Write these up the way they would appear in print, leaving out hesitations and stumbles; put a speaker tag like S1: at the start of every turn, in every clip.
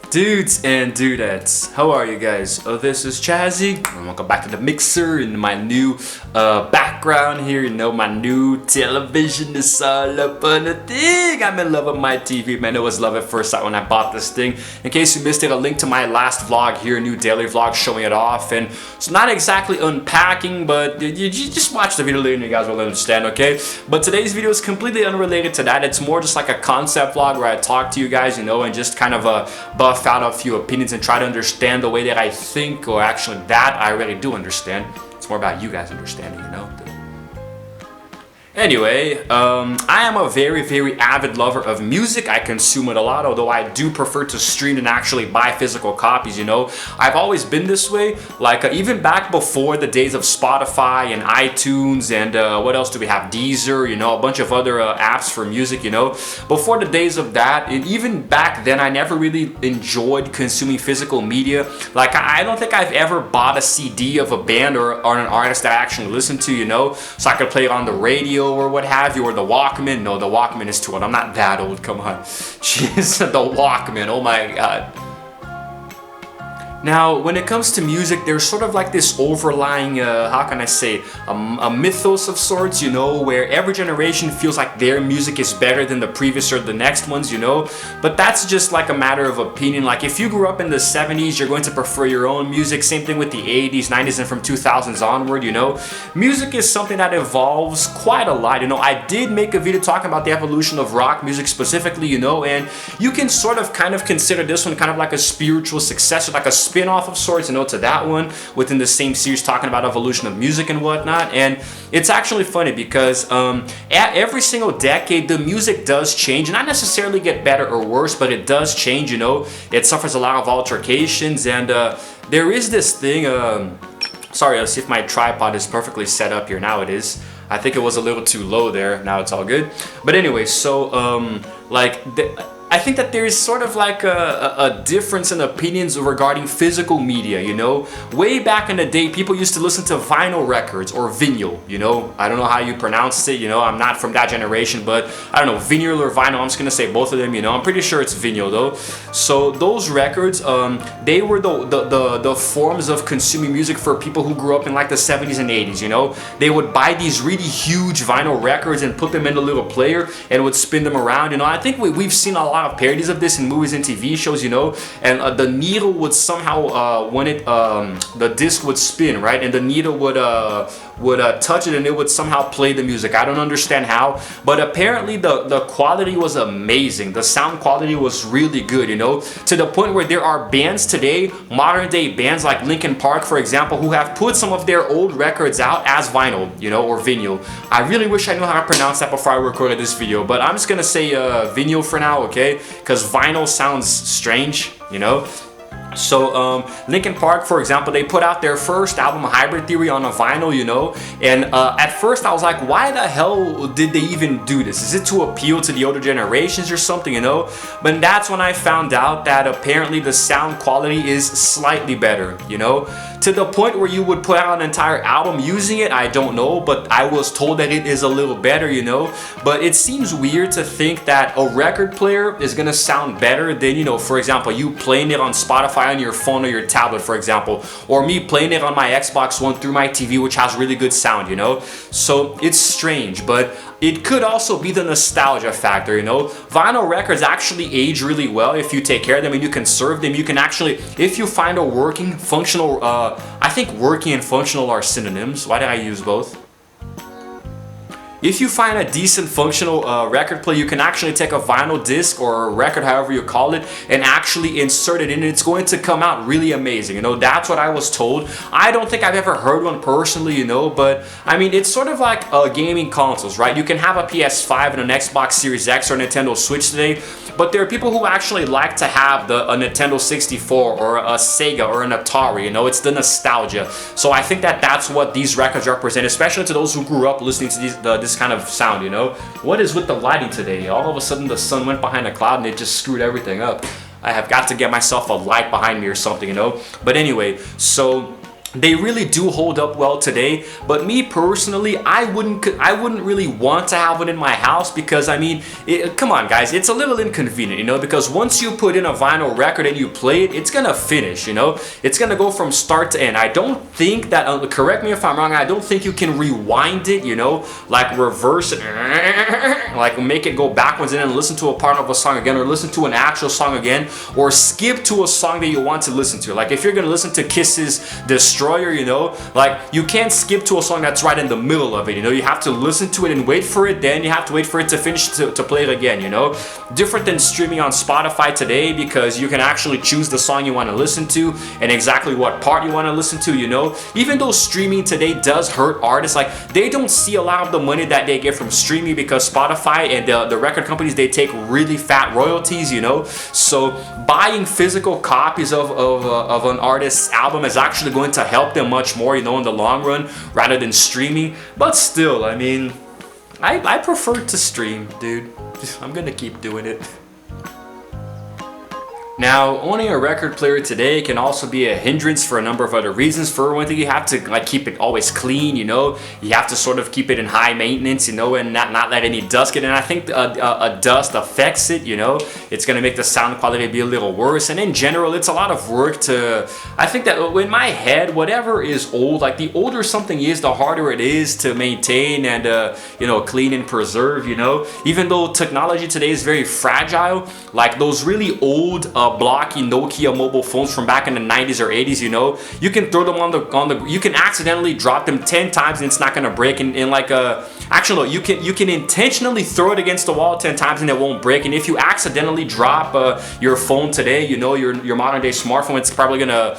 S1: Dudes and dudettes, how are you guys? This is Chazzy, and welcome back to the mixer in my new background here. You know, my new television is all up on the thing. I'm in love with my TV, man. It was love at first sight when I bought this thing. In case you missed it, a link to my last vlog here, a new daily vlog showing it off. And it's not exactly unpacking, but you just watch the video later and you guys will understand, okay? But today's video is completely unrelated to that. It's more just like a concept vlog where I talk to you guys, you know, and just kind of buff out a few opinions and try to understand the way that I think, or actually that I already do understand. It's more about you guys understanding, you know. Anyway, I am a very avid lover of music. I consume it a lot, although I do prefer to stream and actually buy physical copies, you know. I've always been this way, like even back before the days of Spotify and iTunes and what else do we have, Deezer, you know, a bunch of other apps for music, you know. Before the days of that, and even back then, I never really enjoyed consuming physical media. Like, I don't think I've ever bought a CD of a band or an artist that I actually listen to, you know, so I could play it on the radio or what have you, or the Walkman. No, the Walkman is too old. I'm not that old, come on. Jeez, the Walkman, oh my god. Now, when it comes to music, there's sort of like this overlying, how can I say, a mythos of sorts, you know, where every generation feels like their music is better than the previous or the next ones, you know. But that's just like a matter of opinion. Like, if you grew up in the 70s, you're going to prefer your own music. Same thing with the 80s, 90s, and from 2000s onward, you know. Music is something that evolves quite a lot, you know. I did make a video talking about the evolution of rock music specifically, you know, and you can sort of kind of consider this one kind of like a spiritual successor, like a spin-off of sorts, you know, to that one within the same series talking about evolution of music and whatnot. And it's actually funny because at every single decade the music does change, and not necessarily get better or worse, but it does change, you know. It suffers a lot of altercations, and there is this thing, sorry, let's see if my tripod is perfectly set up here. Now it is. I think it was a little too low there. Now it's all good. But anyway, so I think that there is sort of like a difference in opinions regarding physical media, you know. Way back in the day, people used to listen to vinyl records or vinyl, you know. I don't know how you pronounce it, you know. I'm not from that generation, but I don't know, vinyl or vinyl. I'm just gonna say both of them, you know. I'm pretty sure it's vinyl though. So those records, they were the forms of consuming music for people who grew up in like the 70s and 80s, you know. They would buy these really huge vinyl records and put them in a little player and would spin them around, you know. I think we've seen a lot of parodies of this in movies and TV shows, you know, and the needle would somehow when it the disc would spin, right, and the needle would touch it and it would somehow play the music. I don't understand how, but apparently the quality was amazing. The sound quality was really good, you know, to the point where there are bands today, modern day bands like Linkin Park, for example, who have put some of their old records out as vinyl, you know, or vinyl. I really wish I knew how to pronounce that before I recorded this video, but I'm just gonna say vinyl for now, okay, because vinyl sounds strange, you know. So Linkin Park, for example, they put out their first album, Hybrid Theory, on a vinyl, you know, and at first I was like, why the hell did they even do this? Is it to appeal to the older generations or something, you know? But that's when I found out that apparently the sound quality is slightly better, you know, to the point where you would put out an entire album using it. I don't know, but I was told that it is a little better, you know. But it seems weird to think that a record player is gonna sound better than, you know, for example, you playing it on Spotify on your phone or your tablet, for example, or me playing it on my Xbox One through my TV, which has really good sound, you know. So it's strange, but it could also be the nostalgia factor, you know. Vinyl records actually age really well if you take care of them and you conserve them. You can actually, if you find a working, functional, I think working and functional are synonyms. Why did I use both? If you find a decent functional record player, you can actually take a vinyl disc or a record, however you call it, and actually insert it in. It's going to come out really amazing, you know. That's what I was told. I don't think I've ever heard one personally, you know, but I mean, it's sort of like gaming consoles, right? You can have a PS5 and an Xbox Series X or a Nintendo Switch today, but there are people who actually like to have a Nintendo 64 or a Sega or an Atari, you know. It's the nostalgia. So I think that that's what these records represent, especially to those who grew up listening to this kind of sound, you know. What is with the lighting today? All of a sudden the sun went behind a cloud and it just screwed everything up. I have got to get myself a light behind me or something, you know. But anyway, so they really do hold up well today. But me personally, I wouldn't really want to have one in my house, because I mean, come on guys, it's a little inconvenient, you know, because once you put in a vinyl record and you play it, it's gonna finish, you know, it's gonna go from start to end. I don't think that, correct me if I'm wrong, I don't think you can rewind it, you know, like reverse it, like make it go backwards and then listen to a part of a song again, or listen to an actual song again, or skip to a song that you want to listen to. Like if you're gonna listen to Kiss's Destroyer, you know, like you can't skip to a song that's right in the middle of it, you know, you have to listen to it and wait for it, then you have to wait for it to finish to play it again, you know. Different than streaming on Spotify today, because you can actually choose the song you want to listen to and exactly what part you want to listen to, you know. Even though streaming today does hurt artists, like they don't see a lot of the money that they get from streaming, because Spotify and the record companies, they take really fat royalties, you know. So buying physical copies of an artist's album is actually going to help them much more, you know, in the long run, rather than streaming. But still, I mean, I prefer to stream, dude. I'm gonna keep doing it. Now, owning a record player today can also be a hindrance for a number of other reasons. For one thing, you have to like keep it always clean, you know. You have to sort of keep it in high maintenance, you know, and not let any dust get in. I think a dust affects it, you know. It's gonna make the sound quality be a little worse. And in general, it's a lot of work to. I think that in my head, whatever is old, like the older something is, the harder it is to maintain and you know, clean and preserve, you know. Even though technology today is very fragile, like those really old blocky Nokia mobile phones from back in the 90s or 80s, you know, you can throw them on the you can accidentally drop them 10 times and it's not gonna break. In like a actually no, you can intentionally throw it against the wall 10 times and it won't break. And if you accidentally drop your phone today, you know, your modern day smartphone, it's probably gonna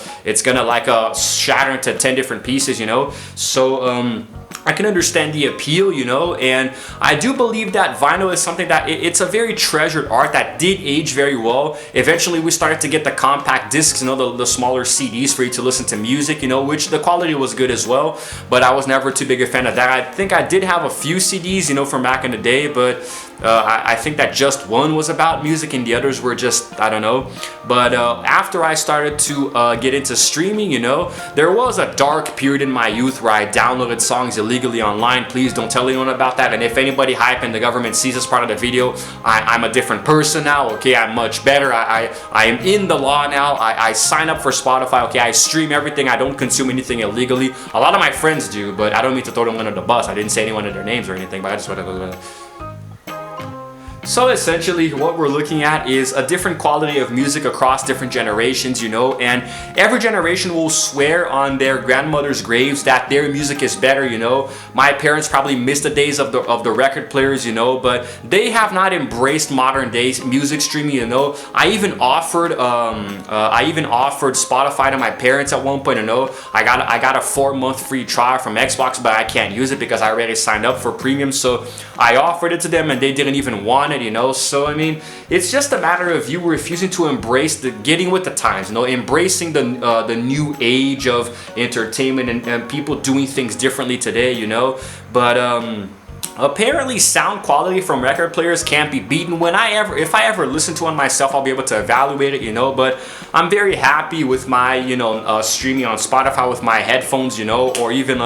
S1: like shatter into 10 different pieces, you know. So I can understand the appeal, you know, and I do believe that vinyl is something that it's a very treasured art that did age very well. Eventually we started to get the compact discs, you know, the smaller CDs for you to listen to music, you know, which the quality was good as well, but I was never too big a fan of that. I think I did have a few CDs, you know, from back in the day, but I think that just one was about music and the others were just, I don't know. But after I started to get into streaming, you know, there was a dark period in my youth where I downloaded songs illegally online. Please don't tell anyone about that. And if anybody hyping the government sees this part of the video, I'm a different person now, okay? I'm much better. I am in the law now. I sign up for Spotify, okay? I stream everything. I don't consume anything illegally. A lot of my friends do, but I don't mean to throw them under the bus. I didn't say anyone of their names or anything, but I just wanted to... So essentially what we're looking at is a different quality of music across different generations, you know, and every generation will swear on their grandmother's graves that their music is better, you know. My parents probably missed the days of the record players, you know, but they have not embraced modern days music streaming, you know. I even offered Spotify to my parents at one point, you know. I got a 4-month free trial from Xbox, but I can't use it because I already signed up for premium. So I offered it to them and they didn't even want it, you know. So I mean, it's just a matter of you refusing to embrace getting with the times, you know, embracing the new age of entertainment and people doing things differently today, you know. But apparently sound quality from record players can't be beaten. If I ever listen to one myself, I'll be able to evaluate it, you know. But I'm very happy with my, you know, streaming on Spotify with my headphones, you know, or even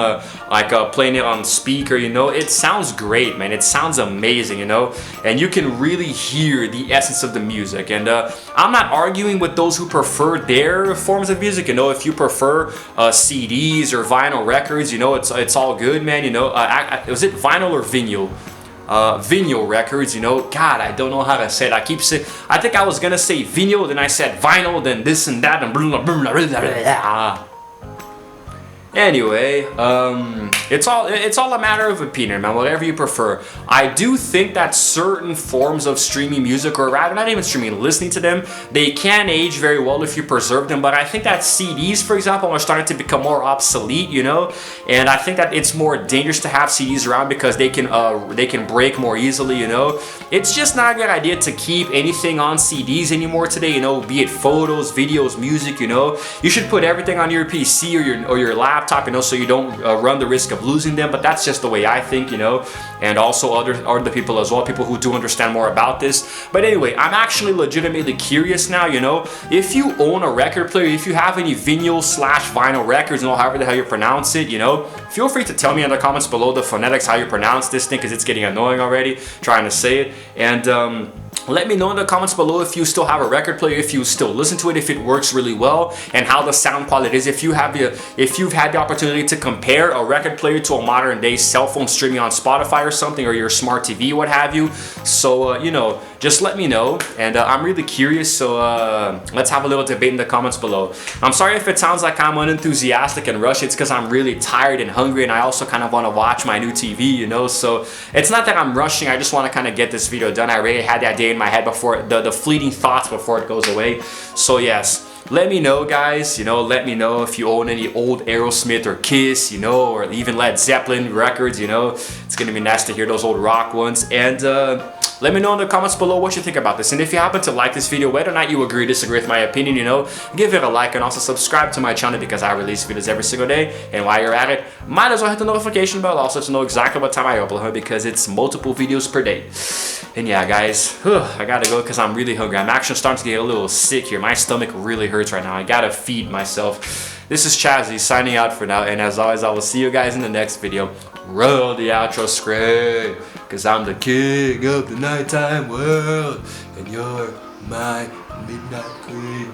S1: playing it on speaker, you know. It sounds great, man. It sounds amazing, you know, and you can really hear the essence of the music. And I'm not arguing with those who prefer their forms of music, you know. If you prefer CDs or vinyl records, you know, it's all good, man, you know. Was it vinyl or vinyl? Vinyl records, you know. God, I don't know how to say it. I think I was gonna say vinyl, then I said vinyl, then this and that, and blah, blah, blah, blah, blah. Anyway, it's all a matter of opinion, man. Whatever you prefer. I do think that certain forms of streaming music, or rather not even streaming, listening to them, they can age very well if you preserve them. But I think that CDs, for example, are starting to become more obsolete, you know. And I think that it's more dangerous to have CDs around because they can break more easily, you know. It's just not a good idea to keep anything on CDs anymore today, you know. Be it photos, videos, music, you know. You should put everything on your PC or your laptop laptop, you know, so you don't run the risk of losing them. But that's just the way I think, you know, and also other people as well, people who do understand more about this. But anyway, I'm actually legitimately curious now, you know, if you own a record player, if you have any vinyl/vinyl records, you know, however the hell you pronounce it, you know, feel free to tell me in the comments below the phonetics, how you pronounce this thing, because it's getting annoying already trying to say it. And let me know in the comments below if you still have a record player, if you still listen to it, if it works really well, and how the sound quality is. If you've had the opportunity to compare a record player to a modern day cell phone streaming on Spotify or something, or your smart TV, what have you. So you know, just let me know, and I'm really curious. So let's have a little debate in the comments below. I'm sorry if it sounds like I'm unenthusiastic and rushed. It's because I'm really tired and hungry, and I also kind of want to watch my new TV, you know. So it's not that I'm rushing. I just want to kind of get this video done. I already had the idea in my head before, the fleeting thoughts before it goes away. So yes, let me know, guys, you know, let me know if you own any old Aerosmith or Kiss, you know, or even Led Zeppelin records, you know. It's gonna be nice to hear those old rock ones. And let me know in the comments below what you think about this. And if you happen to like this video, whether or not you agree or disagree with my opinion, you know, give it a like, and also subscribe to my channel, because I release videos every single day. And while you're at it, might as well hit the notification bell also to know exactly what time I upload, because it's multiple videos per day. And yeah, guys, I gotta go because I'm really hungry. I'm actually starting to get a little sick here. My stomach really hurts right now. I gotta feed myself. This is Chazzy signing out for now, and as always, I will see you guys in the next video. Roll the outro script, cause I'm the king of the nighttime world, and you're my midnight queen.